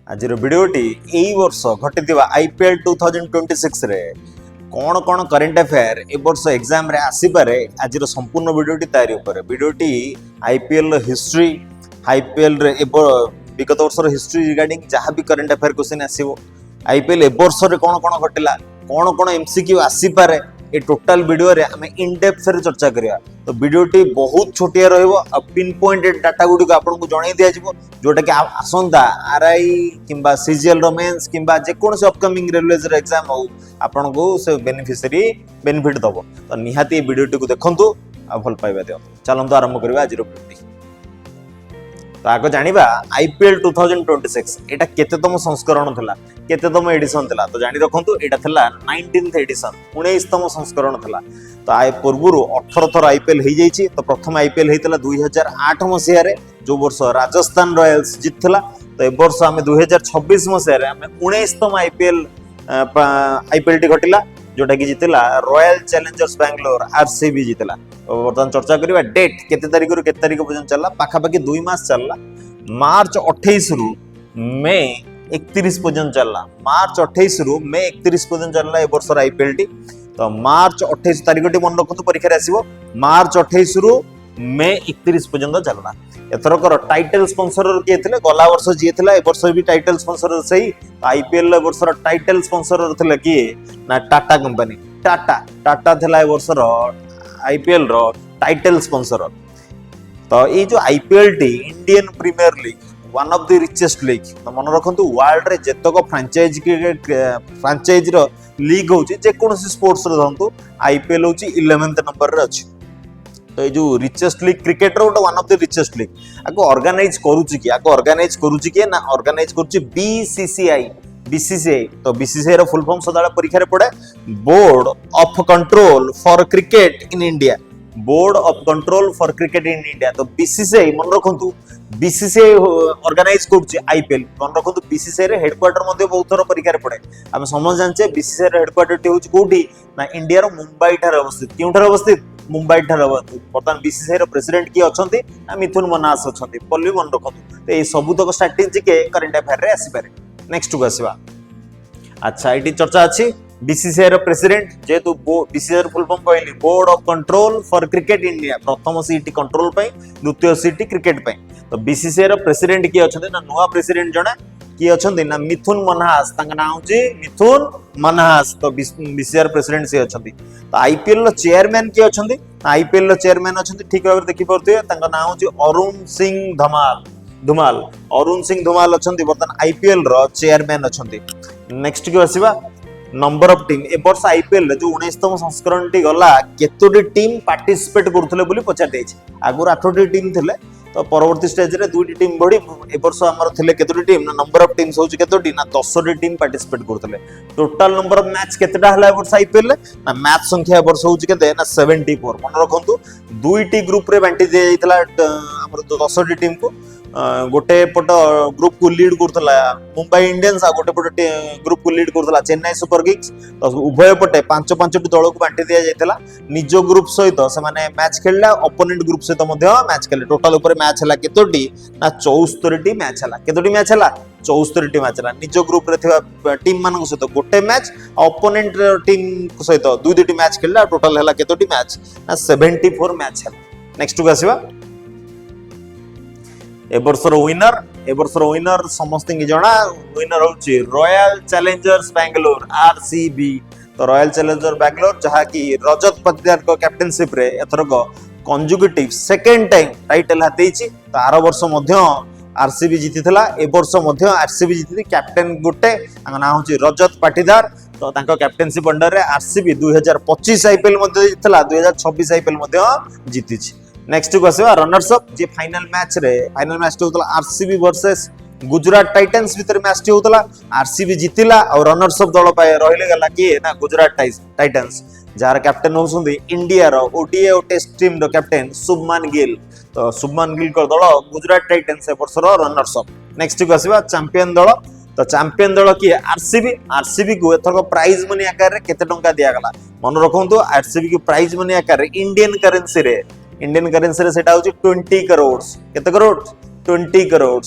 आज भिडियोटी यही वर्ष घटी आईपीएल 2026 रे कौन कौन करेन्ट अफेयर ए वर्ष एग्जाम रे आसीपारे आज संपूर्ण भिडियोटी तारी ऊपर भिडियोटी आईपीएल हिस्ट्री आईपीएल रे विगत वर्ष हिस्ट्री रिगार्डिंग जहाँ भी करेन्ट अफेयर क्वेश्चन आसीबो आईपीएल ए वर्ष रे कौन कौन घटिला कौन कौन एमसीक्यू आसीपारे ए टोटाल वीडियो रे हमें इन डेप्थ रे चर्चा करिया। तो वीडियोटी बहुत छोटिया रहइबो आ पिन पॉइंटेड डाटा गुडी को आपन को जणाई दिया जिवो जोटा कि आसंदा आरआई किंबा सीजीएल रो मेंस किंबा जे कोन से अपकमिंग रेलवेज रे एग्जाम हो आपन को से बेनिफिशियरी बेनिफिट दबो। तो निहाती वीडियोटी को देखंतु आ भल पाइबा दियो। चलंतु आरंभ करबा आज रो वीडियोटी। तो आगो जानिबा आईपीएल 2026 एटा केतेतम संस्करण थिला केतेतम एडिशन थिला। तो जानि रखंतु एटा थिला 19th एडिशन 19तम संस्करण थिला। तो आय पूर्वरु 18 थर आईपीएल हे जाईची। तो प्रथम आईपीएल हेतिला 2008 मसिया रे जो वर्ष राजस्थान रॉयल्स जितथिला। तो ए वर्ष हमें 2026 मसिया रे हमें 19तम आईपीएल टी घटिला जोटा कि जितला रॉयल चैलेंजर्स बैंगलोर आरसीबी जितला। बर्तमान चर्चा करिबा डेट केते तारिख रु केते तारिख पर्यंत चलला पाखा पाखी 2 मास चलला। मार्च 28 रु मई 31 पर्यंत चलला। मार्च 28 रु मई 31 पर्यंत चलला ए वर्ष आईपीएल टी। तो मार्च 28 तारिख टी मन रखंतु परीक्षा रे आसीबो मार्च 28 रु मई 31 पर्यंत चलला। एथरकर टाइटल स्पॉन्सर किए थे गला वर्ष जी था ए वर्ष भी टाइटल स्पॉन्सर सही आईपीएल वर्ष टाइटल स्पॉन्सर थे किए ना टाटा कंपनी टाटा थिला ए वर्ष आईपीएल रो टाइटल स्पॉन्सर। तो ये जो आईपीएल टी Indian premier league one of the richest league. तो मन रखंतु वर्ल्ड रे जेतक फ्रांचाइज रो लीग होची जे कोनोसी स्पोर्ट्स रो धंतु आईपीएल होची 11th नंबर रे अछि। तो ये जो रिचेस्ट लीग क्रिकेट रो one of the richest league आको ऑर्गेनाइज करूची कि ना ऑर्गेनाइज करूची बीसीसीआई। तो बीसीसीआई रो फुल फॉर्म सदाळे परीक्षा रे पड़े board of control for cricket in India. Board of control for cricket in India. तो बीसीसीआई मन रखंतु बीसीसीआई ऑर्गेनाइज करूची आईपीएल। मन रखंतु बीसीसीआई रे हेडक्वार्टर मध्ये बहुत थोर परीक्षा रे पड़े हम समझ जानचे बीसीसीआई रे हेडक्वार्टर टी होची कोठी ना इंडिया रो मुंबई ठारे अवस्थित। केउठार अवस्थित मुंबई ठारे अवस्थित। बर्तमान बीसीसीआई रो प्रेसिडेंट की अछंती ना मिथुन मन्हास अछंती पल्ली मन रखंतु। तो ए सब तक स्ट्रेटजी के करंट अफेयर रे आसी पारे। नेक्स्ट को आसीबा अच्छा एटी चर्चा अछि बीसीसीआई रो प्रेसिडेंट जेतु बीसीसीआई रो फुल फॉर्म कहली board of control for cricket India. प्रथम सीट कंट्रोल पई द्वितीय सीट क्रिकेट पई। तो बीसीसीआई रो प्रेसिडेंट की अछंती ना नुवा प्रेसिडेंट जणे की अछंती ना मिथुन मन्हास तांका नाम होची मिथुन मन्हास। तो बीसीसीआई रो प्रेसिडेंट से अछंती। तो आईपीएल रो चेयरमैन की अछंती आईपीएल रो चेयरमैन अछंती ठीक भाबरे देखि परथिए तांका नाम होची अरुण सिंह धुमाल अरुण सिंह धुमाल अछंती बर्तमान आईपीएल रो चेयरमैन अछंती। नेक्स्ट की आसीबा नंबर ऑफ टीम ए वर्ष आईपीएल जो 19तम संस्करण टी गला केतोटी टीम पार्टिसिपेट करथले बोली पचार देछि। आगुर 8टी टीम थिले तो परवर्ती स्टेज रे 2टी टीम बढी ए वर्ष हमर थिले केतोटी टीम ना नंबर ऑफ टीम्स होछि केतोटी ना 10टी टीम पार्टिसिपेट करथले। टोटल नंबर ऑफ मैच केतेटा हला ए वर्ष आईपीएल ना मैच संख्या ए वर्ष होछि केते ना 74। मन रखंतु 2टी ग्रुप रे बांटी दे जाइतला हमर 10टी टीम को गोटे पट ग्रुप को लीड करथला मुंबई इंडियंस आ गोटे पट ग्रुप को लीड करथला चेन्नई सुपर किंग्स। तो उभय पटे 5-5टी दल को बांटी दिया जाइतला निज ग्रुप सहित से माने मैच खेलला ओपोनेंट ग्रुप सहित मध्य मैच खेले। टोटल ऊपर मैच हला केतोटी ना 74टी मैच हला। केतोटी मैच हला 74टी मैच हला। निज ग्रुप रे थिबा टीम मान सहित गोटे मैच ओपोनेंट टीम सहित 2-2टी मैच खेलला टोटल हला केतोटी मैच ना 74 मैच हला। नेक्स्ट को आसीबा ए वर्षर विनर समस्त जना विनर होची रॉयल चैलेंजर्स बैंगलोर आरसीबी। तो रॉयल चैलेंजर बैंगलोर जहा कि रजत पाटीदार को कैप्टेनशिप रे एथरक कंजुगेटिव सेकंड टाइम टाइटल हातेची। तो आर वर्ष मध्य आरसीबी जीतिथिला ए वर्ष मध्य आरसीबी जीति कैप्टेन गोटे तांका नाम होची रजत पाटीदार। तो तांका कैप्टेनशिप अंडर रे आरसीबी 2025 आईपीएल मध्य जीतिला 2026 आईपीएल मध्य जीतिछि। नेक्स्ट को आसीबा रनर्स अप जे फाइनल मैच होतला आरसीबी वर्सेस गुजरात टाइटंस भीतर मैच टी होतला आरसीबी जीतिला और रनर्स अप दल पाए रहिले गला कि ना गुजरात टाइटंस जार कैप्टन होसुंदी इंडिया रो ओडीआई और टेस्ट टीम रो कैप्टन शुभमन गिल। तो शुभमन गिल को दल गुजरात टाइटंस ए वर्ष रो रनर्स अप। नेक्स्ट को आसीबा चैंपियन दल। तो चैंपियन दल की आरसीबी को एथर प्राइज मनी आकार रे केते टंका दिया गला मन रखंतु आरसीबी को प्राइज मनी आकार रे इंडियन करेंसी रे सेटा होची 20 करोड़ केते करोड़ 20 करोड़।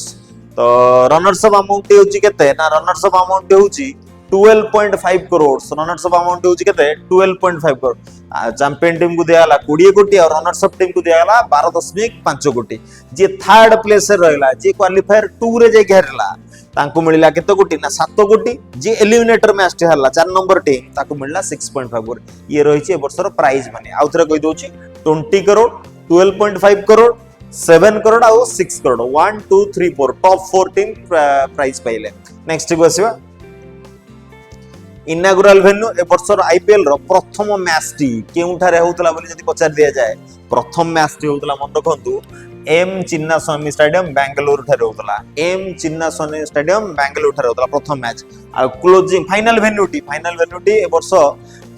तो रनर्स अप अमाउंट होची केते ना रनर्स अप अमाउंट होची 12.5 करोड़ रनर्स अप अमाउंट होची केते 12.5 करोड़ चैंपियन टीम को दियाला 20 कोटी और रनर्स अप टीम को दियाला 12.5 कोटी जे थर्ड प्लेस रे रहला जे क्वालिफायर 2 रे जे घेरला तांको मिलिला केते कोटी ना 7 कोटी जे एलिमिनेटर मैच टे हरला 4 नंबर टीम ताको मिलला 6.5 करोड़ ये रहिछि ए वर्षर प्राइज माने आउथरे कहि दोछि 20 करोड़ 12.5 करोड़ 7 करोड़ और 6 करोड़ 1 2 3 4 टॉप 4 टीम प्राइज पाइले नेक्स्ट को आसीबा इनागुराल वेन्यू ए वर्षर आईपीएल रो प्रथम मैच टी केउठारे होतला बोली जदी पचार दिया जाए प्रथम मैच टी होतला मन रखंतु एम चिन्नास्वामी स्टेडियम बेंगलुरु ठारे होतला एम चिन्नास्वामी स्टेडियम बेंगलुरु ठारे होतला प्रथम मैच आ क्लोजिंग फाइनल वेन्यू टी ए वर्ष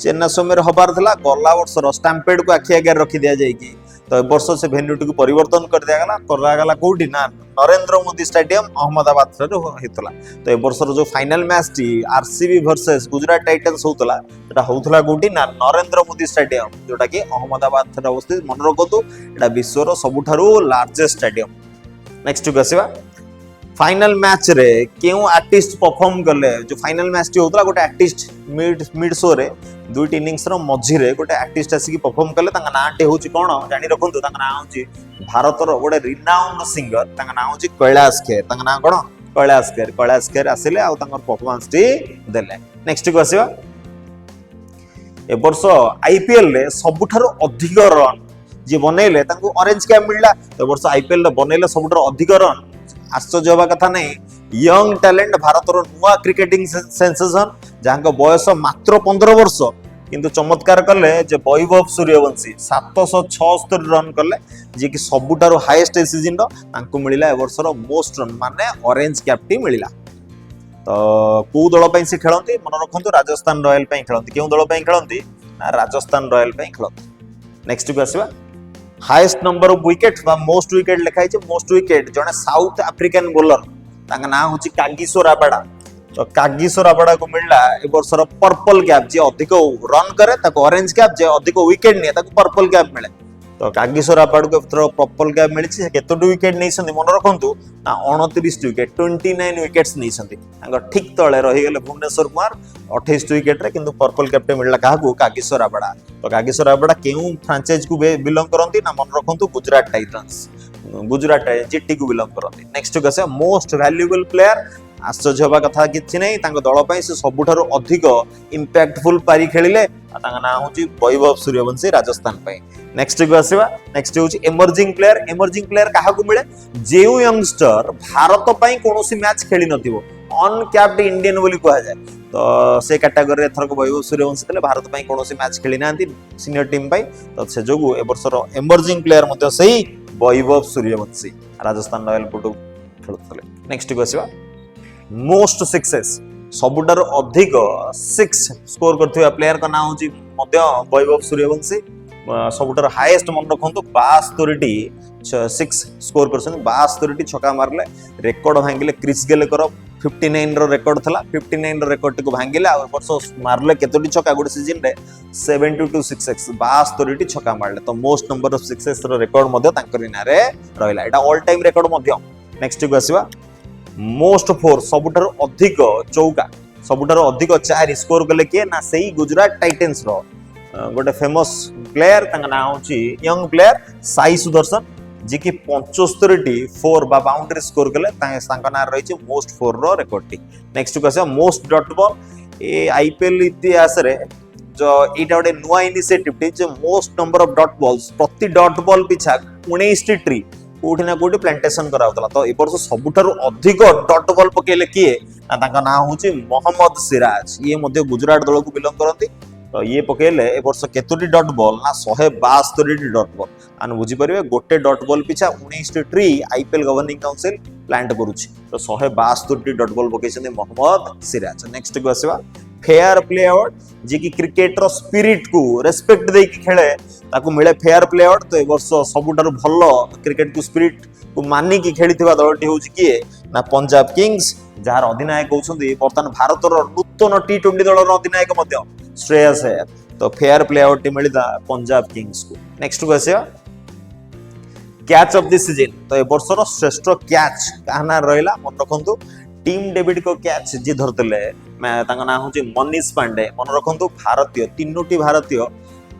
चिन्नास्वामी रे हबार थला गला वर्ष रो स्टैम्पेड को आखि आगे रखी दिया जाय की तो ए वर्ष से वेन्यू टी को परिवर्तन कर दिया गला कोठी ना नरेंद्र मोदी स्टेडियम अहमदाबाद रे हेतला तो ए वर्ष रो जो final match T RCB versus Gujarat Titans होतला एटा होतला कोठी ना नरेंद्र मोदी स्टेडियम जोटा की अहमदाबाद रे अवस्थित मन रखतो एटा विश्व रो सबुठारो लार्जेस्ट स्टेडियम नेक्स्ट को आसीबा फाइनल मैच रे केउ आर्टिस्ट परफॉर्म करले जो फाइनल मैच टी होतला गोटे आर्टिस्ट मिड शो रे दुईट इनिंग्स रो मझी रे गोटे आर्टिस्ट आसी परफॉर्म करले तांका नाटे होची कोन जानि रखंतु तांका नाम होची भारत रो गोटे रिनाउंड सिंगर तांका नाम होची कैलाश खेर तांका नाम कोन कैलाश खेर आसिले आ तांकर परफॉर्मेंस टी देले नेक्स्ट को आसीबा ए वर्ष आईपीएल रे सबुठारो अधिक रन जे बनेले तांको ऑरेंज कैप मिलला तो वर्ष आईपीएल रे बनेले सबुठारो अधिक रन आश्चर्य होगा कथा नहीं यंग टैलेंट भारत रो नुआ क्रिकेटिंग सेंसेशन जहां बयस मात्र 15 वर्ष किंतु चमत्कार कले जे वैभव सूर्यवंशी 776 रन कले जे कि सबुटारो हाईएस्ट सीजन रो तांको मिलिला ए वर्ष रो मोस्ट रन माने ऑरेंज कैप टी मिलिला तो को दल पई से खेलंती मन रखंतु राजस्थान रॉयल पई खेलंती केउ दल पई खेलंती ना राजस्थान रॉयल पई खेलंती नेक्स्ट को आसीबा हाईएस्ट नंबर ऑफ विकेट बा मोस्ट विकेट लिखाई छे मोस्ट विकेट जने साउथ अफ्रीकन बॉलर तांका नाम होची कागिसो राबाडा तो कागिसो राबाडा को मिलला ए वर्षर पर्पल कैप जे अधिक रन करे ताको ऑरेंज कैप जे अधिक विकेट ने ताको पर्पल कैप मिले तो कागिसो राबाडा को थ्रो पर्पल कैप मिली छे केतोटी विकेट नै संदी मन रखंतु ना 29 विकेट 29 विकेट्स नै संदी तांगा ठीक तळे रहि गेले भुवनेश्वर कुमार 28 विकेट रे किंतु पर्पल कैप टे मिलला काहाकू कागिसो राबाडा तो कागिसो राबाडा केउ फ्रांचाइज को बिलोंग करंती ना मन रखंतु गुजरात टाइटंस गुजरात जीटी को बिलोंग करंती नेक्स्ट कसे मोस्ट वैल्यूएबल प्लेयर आश्चर्य होगा कथा किछि नै तांको दल पई से सबुठारो अधिक इंपैक्टफुल पारी खेलिले तांका नाम होची वैभव सूर्यवंशी राजस्थान पई नेक्स्ट को आसीबा नेक्स्ट होची एमर्जिंग प्लेयर काहा को मिले जेउ यंगस्टर भारत पई कोनोसी मैच खेली नथिबो अनकैप्ड इंडियन बोली कहा जाय तो से कैटेगरी एथर को वैभव सूर्यवंशी तले भारत पई कोनोसी मैच खेली नांती सीनियर टीम पई तो से जोगु ए वर्षर एमर्जिंग प्लेयर मध्ये सही वैभव सूर्यवंशी राजस्थान रॉयल पटु खेलतले नेक्स्ट को आसीबा मोस्ट सक्सेस सबुटार अधिक 6 स्कोर करथिबा प्लेयर का नाम होची मध्य वैभव सूर्यवंशी सबुटार हाईएस्ट मन रखंतु 62 6 स्कोर करसन 62 छक्का मारले रिकॉर्ड भांगिले क्रिस गेल कर 59 रो रिकॉर्ड थला 59 रो रिकॉर्ड को भांगिले आ वर्ष मारले केतोटी छक्का गुड सीजन रे 72 6x 62 छक्का मारले तो मोस्ट नंबर ऑफ सक्सेस रो रिकॉर्ड मध्य तांकर नारे रहला एटा ऑल टाइम रिकॉर्ड मध्य नेक्स्ट को आसीबा मोस्ट 4 सबुठारो अधिक चौका सबुठारो अधिक 4 स्कोर कले के ना सही गुजरात टाइटंस रो गोटे फेमस प्लेयर तांका नाम होची यंग प्लेयर साई सुदर्शन जे कि 75 4 बा बाउंड्री स्कोर कले तांका नाम रही छै मोस्ट 4 रो रिकॉर्ड टी नेक्स्ट को आसे मोस्ट डॉट बॉल ए आईपीएल इतिहास रे जो एटा गोटे नुआ initiative T J most number of dot balls प्रति डॉट बॉल पिछा 19 ट्री कोठी ना कोठी प्लांटेशन कराउतला तो ए वर्ष सबुठारो अधिक डॉट बॉल पकेले किए ना तांका नाम होची मोहम्मद सिराज ये मध्ये गुजरात दल को बिलोंग करंती तो ये पकेले ए वर्ष केतोटी डॉट बॉल ना 162 डॉट बॉल आन बुझी परिबे गोटे डॉट बॉल पिछा 19 tree IPL governing council plant करूची तो 162 डॉट बॉल पकेछन मोहम्मद सिराज नेक्स्ट को आसीबा फेयर प्ले अवार्ड जे कि क्रिकेटर स्पिरिट को रेस्पेक्ट दे कि खेले ताको मिले फेयर प्ले अवार्ड तो ए वर्ष सबुठार भलो क्रिकेट को स्पिरिट को मानी कि खेलिथिबा दलटी होची किए ना पंजाब किंग्स जार अधिनायक होछंदी वर्तमान भारतर नूतन टी20 दलर अधिनायक मध्य श्रेयस अय्यर तो फेयर प्ले अवार्ड मिलिदा पंजाब किंग्स को नेक्स्ट को आसे कैच ऑफ द सीजन तो ए वर्षर श्रेष्ठ कैच कहा ना रहा मन रखु टीम डेविड को कैच जी धरते ना हूँ मनीष पांडे मन रखु भारतीय तीनोटी भारतीय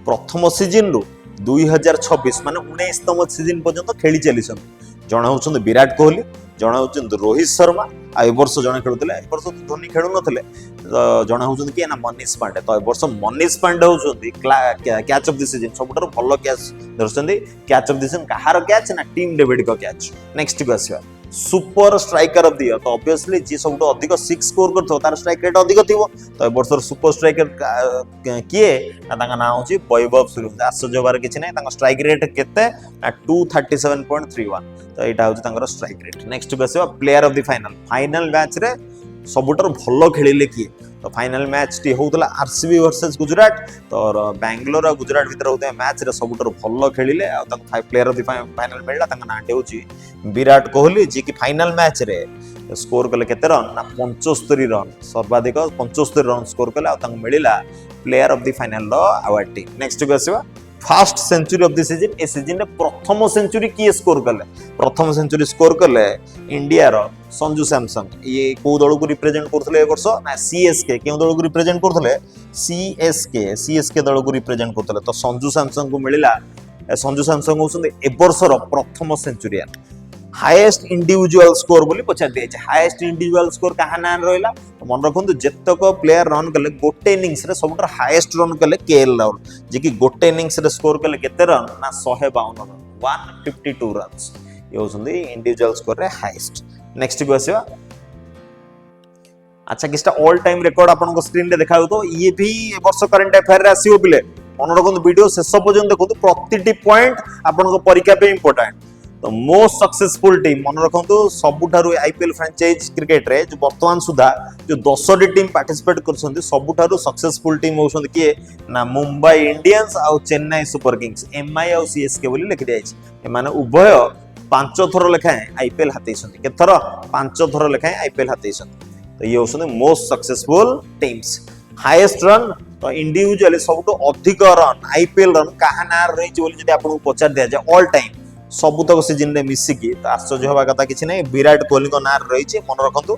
प्रथम सीजन रु 2026 माने 19तम सीजन पर्यंत खेली चली जड़े हूँ विराट कोहली जड़े हूँ रोहित शर्मा आ वर्ष जड़े खेलुले वर्ष तो धोनी खेलु नथिले जड़े हूँ कि ना मनीष पांडे तो वर्ष मनीष पांडे होउछंती कैच ऑफ द सीजन सबुठार भल कैच धरछंती कैच ऑफ द सीजन कहार कैच ना टीम डेविड को कैच नेक्स्ट को आसीबा super striker of the year तो ऑब्वियसली जी सबुठ अधिक 6 स्कोर करथो तार स्ट्राइक रेट अधिक थिवो तो वर्षर सुपर स्ट्राइकर किए ना ना हूँ वैभव सूर्यवंशी आश्चर्य होबार किछि नै तांका स्ट्राइक रेट केते 237.31 तो यहाँ हूँ स्ट्राइक रेट नेक्स्ट को आसीबा player of the final match रे सबुठार भल खेलिले किए तो फाइनल मैच टी होउतला आरसीबी वर्सेस गुजरात तो बेंगलोर और गुजरात भीतर होता मैच रे सबुठार भल खेलिले आ प्लेयर ऑफ द फाइनल मिलला नाटे होची विराट कोहली जी की फाइनल मैच रे स्कोर कले केते रन ना 75 रन सर्वाधिक 75 रन स्कोर कले आ मिलला प्लेयर ऑफ द फाइनल रो अवार्ड टी नेक्स्ट को आसीबा first century of the season ए सीजन रे प्रथम सेंचुरी किए स्कोर कले प्रथम सेंचुरी स्कोर कले इंडिया रो संजू सैमसंग ये को दल को रिप्रेजेंट करथले ए वर्ष ना सीएसके के दल को रिप्रेजेंट करथले सीएसके दल को रिप्रेजेंट करथले तो संजू सैमसंग को मिलला संजू सैमसंग होउछन ए वर्ष रो प्रथम सेंचुरियन हाईएस्ट इंडिविजुअल स्कोर बोली पचार दिए हाईएस्ट इंडिविजुअल स्कोर कहा ना रहा तो मन रखु जितक प्लेयर रन कले गोटे इनिंग्स रे सबुठ हाईएस्ट रन कले केएल राहुल जी की गोटे इनिंग्स रे स्कोर कले केते रन ना 152 रन 152 रन्स ये होउछन इंडिविजुअल स्कोर रे हाईएस्ट नेक्स्ट को आसीबा अच्छा किसटा ऑल टाइम रिकॉर्ड आपन को स्क्रीन रे देखाउ तो ये भी वर्ष करंट अफेयर रे आसीबो बिले मन रखु वीडियो शेष पर्यंत देखु प्रतिटी पॉइंट आपन को परीक्षा पे इंपोर्टेंट तो मोस्ट सक्सेसफुल टीम मन रखु सबुठारु आईपीएल फ्रेंचाइज क्रिकेट रे जो वर्तमान सुधा जो 10टी टीम पार्टिसिपेट करछन्ती सबुठारु सक्सेसफुल टीम होछन्ती किए ना मुंबई इंडियंस आ चेन्नई सुपर किंग्स एमआई आ सीएसके बोली लिखि दियाछि एमाने उभय 5 थर लेखाए आईपीएल हातेइछन्ती केथर 5 थर लेखाए आईपीएल हातेइछन्ती तो ये होछन्ती most successful teams highest run तो इंडिविजुअली सबुठु अधिक रन आईपीएल रन कहा ना रहिछि बोली जदि आपन पचार दिया जाय ऑल टाइम सबुतक सीजन रे मिसिकी तो आश्चर्य होगा कथा किछि नै विराट कोहली को नार रही मन रखु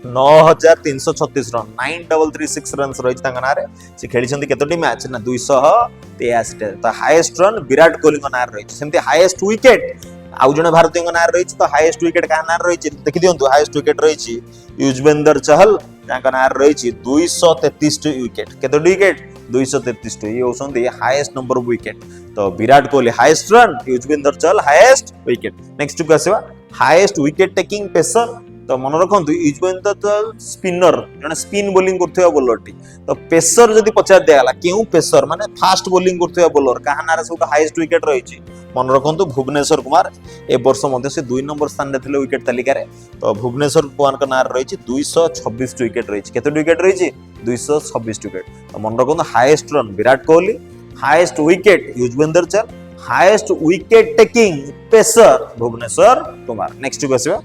9336 रन 9336 रन रही नारे से खेली केतोटी मैच ना 283 तो हाईएस्ट रन विराट कोहली को नार रही सेमती हाईएस्ट विकेट आउ जने भारतीय को नार रही तो हाईएस्ट विकेट का नार रही देखि दियंतु हाईएस्ट विकेट रही युजवेंद्र चहल ताका नार रही 233 विकेट केतोटी विकेट 233 ये होसंदी हाईएस्ट नंबर ऑफ विकेट तो Virat Kohli highest run Yuzvendra Chahal highest wicket next को आसीबा हाईएस्ट विकेट टेकिंग पेसर तो मन रखु युजवेंद्र चहल स्पिनर जने स्पिन बोलिंग करथुवा बॉलर टी तो पेसर जदी पचार दियाला केउ पेसर माने फास्ट बोलिंग करथुवा बॉलर कहा नारे सब हाईएस्ट विकेट रही मन रखु भुवनेश्वर कुमार ए वर्ष मध्य से 2 नंबर स्थान रे थिले विकेट तालिका रे तो भुवनेश्वर कुमार का नार रही 226 विकेट रही केते विकेट रही 226 विकेट तो मन रखु highest run Virat Kohli highest wicket Yuzvendra Chahal highest wicket taking pacer Bhuvneshwar Kumar next को आसीबा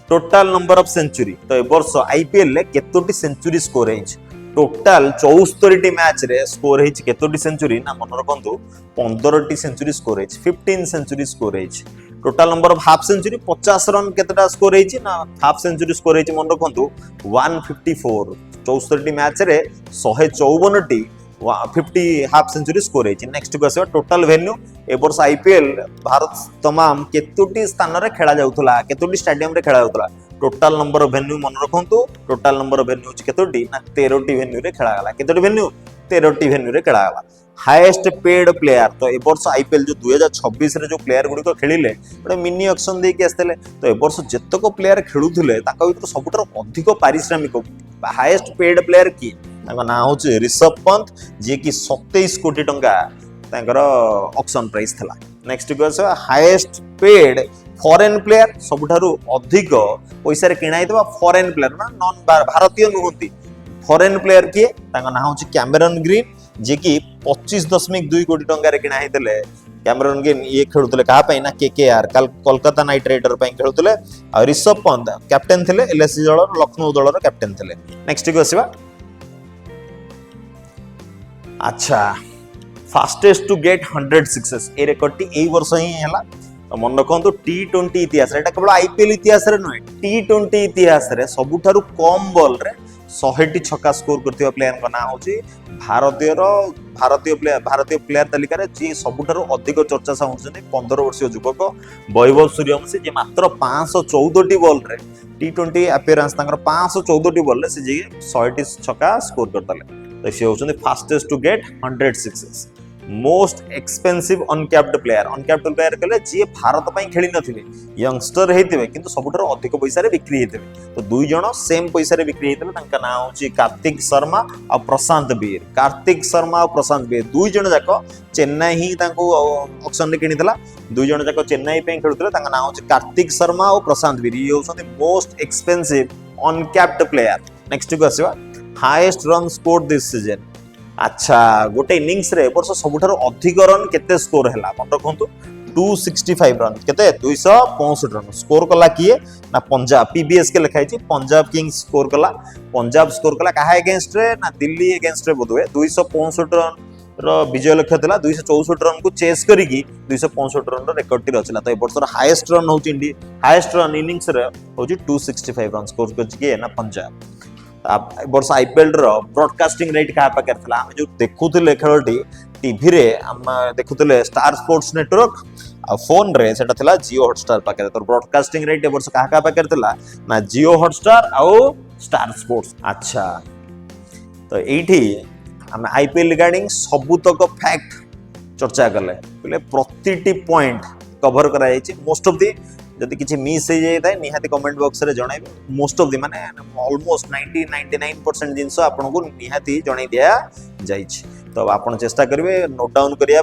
टोटल नंबर ऑफ सेंचुरी तो ए वर्ष आईपीएल रे केतोटी सेंचुरी स्कोर हेछि टोटल 74 टी मैच रे स्कोर हेछि केतोटी सेंचुरी ना मन रखंतु 15 टी सेंचुरी स्कोर हेछि 15 सेंचुरी स्कोर हेछि total number of half century 50 run केतटा स्कोर हेछि ना हाफ सेंचुरी स्कोर हेछि मन रखंतु 154 74 टी मैच रे 154 टी 50 हाफ सेंचुरी स्कोर हेछि नेक्स्ट को आसीबा टोटल वेन्यू ए वर्ष आईपीएल भारत तमाम केतोटी स्थान रे खेला जाउथला केतोटी स्टेडियम रे खेला जाउथला टोटल नंबर ऑफ वेन्यू मन रखंतु टोटल नंबर ऑफ वेन्यू केतोटी ना 13 टी वेन्यू रे खेला गला केतोटी वेन्यू 13 टी वेन्यू रे खेला गला हाईएस्ट पेड प्लेयर तो ए वर्ष आईपीएल जो 2026 रे जो प्लेयर गुडी को खेलिले बडे मिनी ऑक्शन दे के आस्तले तो ए वर्ष जेतको प्लेयर खेलुथिले ताका भीतर सबुटर अधिक पारिश्रमिक हाईएस्ट पेड प्लेयर की ताका ना होचे ऋषभ पंत जे की 27 कोटी टंका ताकर ऑक्शन प्राइस थला नेक्स्ट को हाईएस्ट पेड फॉरेन प्लेयर सबुठारु अधिक पैसा रे किणा हितबा फॉरेन प्लेयर ना नॉन भारतीय नुहंती फॉरेन प्लेयर किए ताका ना होचे कैमेरन ग्रीन जे की 25.2 कोटी टंका रे किणा हितले कैमेरन ग्रीन ये खेलुतले कहा पई ना केकेआर कोलकाता नाइट राइडर पई खेलुतले आ ऋषभ पंत कैप्टन थिले एलएसजी दल लखनऊ दल रो कैप्टन थिले नेक्स्ट को आसीबा अच्छा फास्टेस्ट टू गेट 100 सिक्सेस ए रेकर्ड टी एई वर्ष ही हैला। तो मन रखु T20 इतिहास एटा केवल आईपीएल इतिहास रे नुहे T20 इतिहास रे सबुठारु कम बॉल रे 100 छक्का स्कोर करथिबा प्लेयर का नाम होची भारतीय प्लेयर तालिका रे जे सबुठारु अधिक चर्चा साउंड 15 वर्षीय युवक वैभव सूर्यवंशी जे मात्र 514 बॉल रे T20 अपीयरेंस तांकर 514 बॉल रे से जे 100 छक्का स्कोर करतले। तो से होचंदी fastest to get 100 sixes. Most expensive uncapped player कहले जी भारत पई खेली नथिबे यंगस्टर हेतिबे किंतु सबुठार अधिक पैसा रे बिक्री हेतिबे। तो दुई जण सेम पैसा रे बिक्री हेतिबे तांका नाम होची कार्तिक शर्मा और प्रशांत वीर। कार्तिक शर्मा और प्रशांत वीर दुई जण जाको चेन्नई ही तांको ऑक्शन रे किनितला। दुई जण जाको चेन्नई पे खेलुतले तांका नाम होची कार्तिक शर्मा और प्रशांत वीर। ये होसंदी most expensive uncapped player. Next को आसीबा highest run score this season. अच्छा गोटे इनिंग्स रे वर्ष सबुठार अधिक रन केते स्कोर हैला मन रखंतु 265 रन केते 265 रन स्कोर कला किए ना पंजाब पीबीएस के लिखाई छी पंजाब किंग्स स्कोर कला काहा अगेंस्ट रे ना दिल्ली अगेंस्ट रे बोधवे 265 रन रो विजय लक्ष्य थिला 264 रन को चेस करिकी 265 रन रो रिकॉर्ड टी रचला। तो ए वर्ष हाईएस्ट रन होची हाईएस्ट रन इनिंग्स रे होची 265 रन स्कोर करछि के ना पंजाब। वर्ष आईपीएल ब्रॉडकास्टिंग राइट क्या पाखे आम जो देखुले खेलटी टीवी रे आम देखुले स्टार स्पोर्ट्स नेटवर्क आ फोन रे सेटा थिला जियो हॉटस्टार पाखे। तो ब्रॉडकास्टिंग राइट वर्ष क्या पाखे थिला ना जियो हॉटस्टार आउ स्टार स्पोर्ट्स। अच्छा तो एठी आम आईपीएल रिगार्डिंग सबुतक फैक्ट चर्चा कले बोले प्रतिटी पॉइंट कवर करा जायछि। मोस्ट ऑफ दी जदि किसी मिस हो जाए निहाती कमेंट बॉक्स रे जणाइबे। मोस्ट ऑफ दी माने ऑलमोस्ट 99% जिंस आपको निहाती जणाई दिया जाइछि। तो आपन चेष्टा करिवे नोट डाउन करिया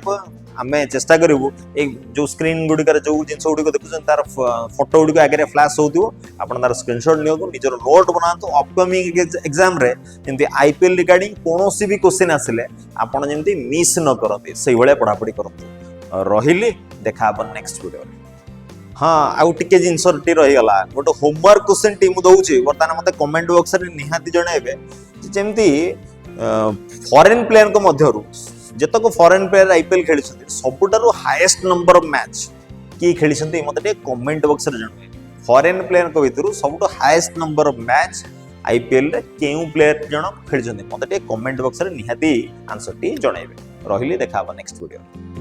आमे चेष्टा करिवु एक जो स्क्रीन गुडी जो जिंस गुडी को देखुछन तार फोटो गुडी को आगे फ्लैश होतिबो आपन तार स्क्रीनशॉट नियंतु निजर नोट बनातु अपकमिंग एग्जाम रे जेंति आईपीएल रिगार्डिंग कोनोसी भी क्वेश्चन आसिले आपन जेंति मिस न करते सही भले पढ़ा पढ़ी करतु। रहिली देखा अपन नेक्स्ट वीडियो रे। हाँ आउ टिके जिनस रहीगला गोटे होमवर्क क्वेश्चन टी मुझे दौची बर्तमान मत कमेंट बॉक्स रे निहाती जनइबे जेमती फॉरेन प्लेयर को मध्यरु जेतक फॉरेन प्लेयर आईपीएल खेली सबुठारु हाईएस्ट नंबर ऑफ मैच की खेली मत कमेंट बॉक्स रे जनइबे। फॉरेन प्लेयर को भितर सबुठ highest number of match IPL रे केउ प्लेयर जन खेली मत कमेंट बॉक्स रे निहाती आंसर टी जनइबे। रहिली देखा नेक्स्ट वीडियो।